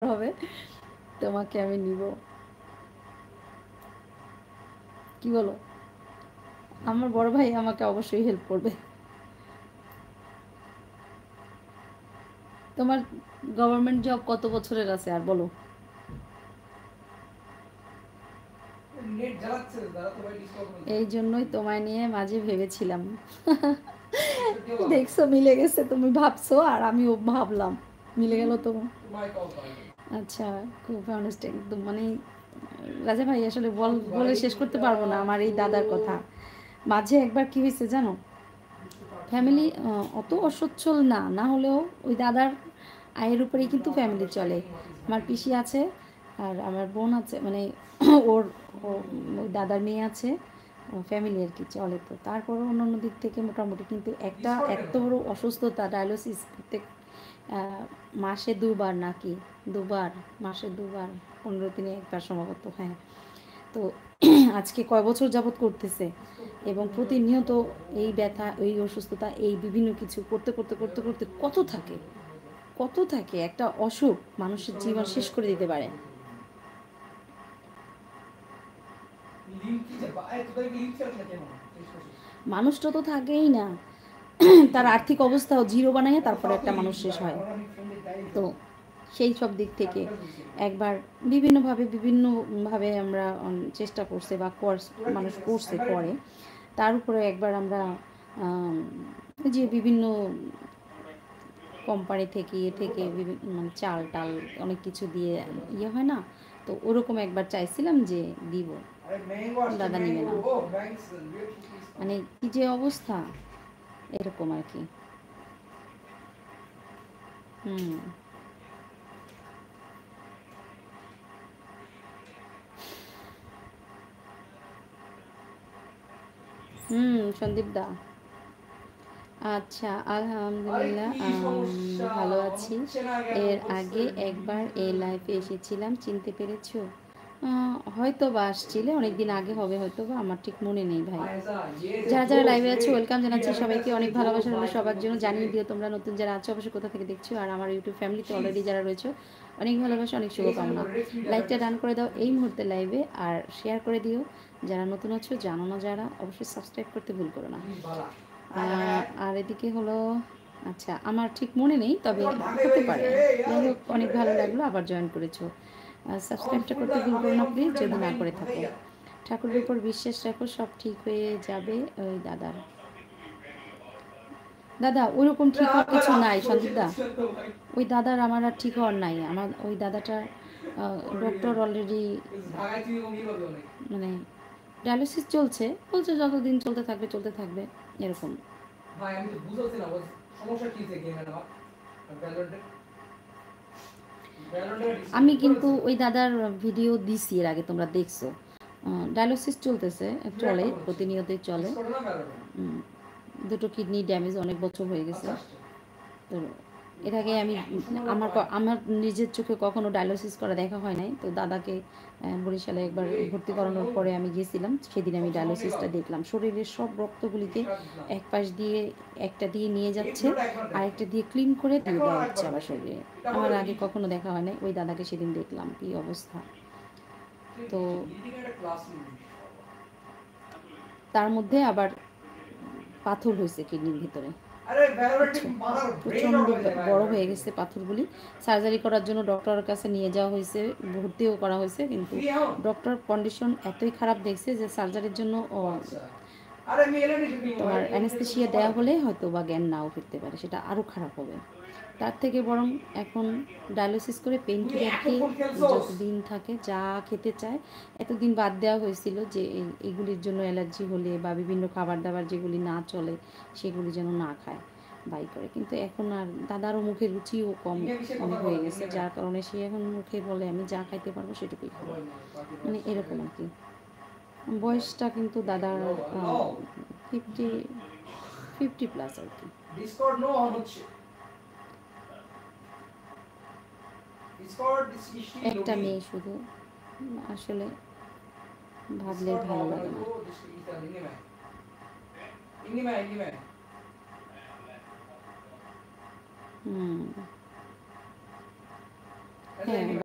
হবে, তোমাকে আমি নিব। কি বলো? আমার বড় ভাই আমাকে অবশ্যই হেল্প করবে। তোমার গভর্নমেন্ট জব কত বছরের আছে আর বলো? এই জন্যই তোমায় নিয়ে মাঝে ভেবেছিলাম। দেখছো মিলে গেছে, তুমি ভাবছো আর আমিও ভাবলাম, মিলে গেল তো। আচ্ছা, খুব অনেস্ট একদম, মানে রাজা ভাই আসলে বলে শেষ করতে পারবো না আমার এই দাদার কথা। মাঝে একবার কি হয়েছে জানো, ফ্যামিলি অত অসচ্ছল না, না হলেও ওই দাদার আয়ের উপরেই কিন্তু ফ্যামিলি চলে। আমার পিসি আছে আর আমার বোন আছে, মানে ওর ওই দাদার মেয়ে আছে, ফ্যামিলি আর কি চলে। তো তারপরও অন্য অন্য দিক থেকে মোটামুটি, কিন্তু একটা এত বড় অসুস্থতা, ডায়ালিসিস প্রত্যেক মাসে দুবার নাকি দুবার, মাসে দুবার, 15 দিনে একবার সম্ভবত, হ্যাঁ। তো আজকে কয় বছর যাবৎ করতেছে, এবং প্রতিনিয়ত এই ব্যথা, এই অসুস্থতা, এই বিভিন্ন কিছু করতে করতে করতে করতে কত থাকে, কত থাকে, একটা অসুখ মানুষের জীবন শেষ করে দিতে পারে। মানুষটা তো থাকেই না, তার আর্থিক অবস্থাও জিরো বানায় তারপরে একটা মানুষ শেষ হয়। তো সেই সব দিক থেকে একবার বিভিন্নভাবে আমরা চেষ্টা করছে বা মানুষ করছে করে। তার উপরে একবার আমরা যে বিভিন্ন কোম্পানি থেকে থেকে মানে চাল টাল অনেক কিছু দিয়ে ইয়ে হয় না, তো ওরকম একবার চাইছিলাম যে দিব, দাদা নিবে না, মানে কি যে অবস্থা, এরকম আর কি। হুম। সন্দীপ দা। আচ্ছা, আলহামদুলিল্লাহ, ভালো আছি। এর আগে একবার এই লাইফে এসেছিলাম, চিনতে পেরেছো? হয়তো বা আসছিলে, অনেকদিন আগে হবে হয়তো বা, আমার ঠিক মনে নেই ভাই। যারা যারা লাইভে আছে ওয়েলকাম জানাচ্ছি সবাইকে, অনেক ভালোবাসা রইলো সবার জন্য। জানিয়ে দিও তোমরা নতুন যারা আছো অবশ্যই কোথা থেকে দেখছো, আর আমার ইউটিউব ফ্যামিলিতে অলরেডি যারা রয়েছে অনেক ভালোবাসা, অনেক শুভকামনা। লাইকটা ডান করে দাও এই মুহূর্তে লাইভে, আর শেয়ার করে দিও। যারা নতুন আছো, জানো না যারা, অবশ্যই সাবস্ক্রাইব করতে ভুল করো না। আর এদিকে হলো, আচ্ছা আমার ঠিক মনে নেই, তবে হতে পারে। যাই হোক, অনেক ভালো লাগলো আবার জয়েন করেছো। সাবস্ক্রাইবটা করতে ভুল করো না প্লিজ, যদি না করে থাকো। ঠাকুরের উপর বিশ্বাস রাখো, সব ঠিক হয়ে যাবে। ওই দাদার, দাদা ওইরকম ঠিক হওয়ার কিছু নাই সন্দীপ দা। ওই দাদার আমার আর ঠিক হওয়ার নাই, আমার ওই দাদাটা ডক্টর অলরেডি, মানে ডায়ালিসিস চলছে, বলছে যতদিন চলতে থাকবে চলতে থাকবে, এরকম। আমি কিন্তু ওই দাদার ভিডিও দিছি এর আগে, তোমরা দেখছো। ডায়ালিসিস চলতেছে, চলে প্রতিনিয়তই চলে। দুটো কিডনি ড্যামেজ, অনেক বছর হয়ে গেছে। তো এর আগে আমি আমার নিজের চোখে কখনো ডায়ালিসিস করা দেখা হয় নাই। তো দাদাকে বরিশালে একবার ভর্তি করানোর পরে আমি গিয়েছিলাম, সেদিন আমি ডায়ালিসিসটা দেখলাম। শরীরের সব রক্তগুলিকে এক পাশ দিয়ে, একটা দিয়ে নিয়ে যাচ্ছে, আরেকটা দিয়ে ক্লিন করে দিয়ে দেওয়া হচ্ছে আমার শরীরে। আমার আগে কখনো দেখা হয় নাই, ওই দাদাকে সেদিন দেখলাম, কি অবস্থা। তো তার মধ্যে আবার পাথর হয়েছে কিডনির ভিতরে, প্রচণ্ড বড় হয়ে গেছে পাথরগুলি। সার্জারি করার জন্য ডক্টরের কাছে নিয়ে যাওয়া হয়েছে, ভর্তিও করা হয়েছে, কিন্তু ডক্টর কন্ডিশন এতই খারাপ দেখছে যে সার্জারির জন্য তোমার অ্যানেস্থেশিয়া দেওয়া হলে হয়তো বা জ্ঞান নাও ফিরতে পারে, সেটা আরও খারাপ হবে। তার থেকে বরং এখন ডায়ালিসিস করে পেন কিলার খেয়ে যতদিন থাকে যা খেতে চায়, এতদিন বাদ দেওয়া হয়েছিল যে এইগুলির জন্য অ্যালার্জি হলে বা বিভিন্ন খাবার দাবার যেগুলি না চলে সেগুলি যেন না খায়, বাই করে। কিন্তু এখন আর দাদারও মুখের রুচিও কম অনেক হয়ে গেছে, যার কারণে সে এখন মুখে বলে আমি যা খাইতে পারবো সেটুকুই খাবো, মানে এরকম আর কি। বয়সটা কিন্তু দাদার 50 প্লাস আর কি। একটা মেয়ে শুধু, আসলে ভাবলে ভালো লাগে না। হুম। হ্যাঁ।